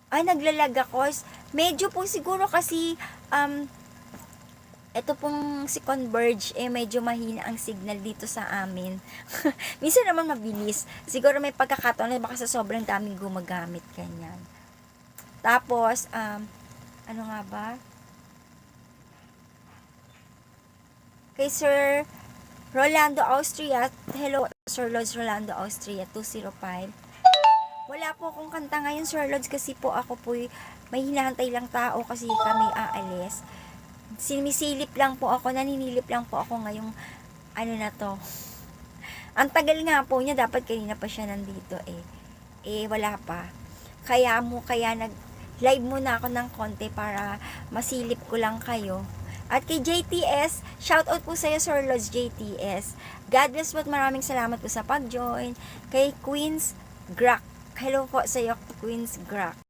Ay, naglalag ako. Medyo po siguro kasi, ito pong si Converge, medyo mahina ang signal dito sa amin. Minsan naman mabilis. Siguro may pagkakataon na baka sa sobrang daming gumagamit, ganyan. Tapos, ano nga ba? Kay Sir Rolando Austria, hello, Sir Lods Rolando Austria, 205. Wala po akong kanta ngayon, Sir Lods, kasi po ako po may hinahantay lang tao kasi kami aalis. Sinisilip lang po ako, naninilip lang po ako ngayong ano na to. Ang tagal nga po niya, dapat kanina pa siya nandito eh. Wala pa. Kaya nag live muna ako ng konti para masilip ko lang kayo. At kay JTS, shoutout po sa'yo, Sir Lods JTS. God bless po at maraming salamat po sa pag-join. Kay Queens Grak, hello po sa'yo, Queens Grak.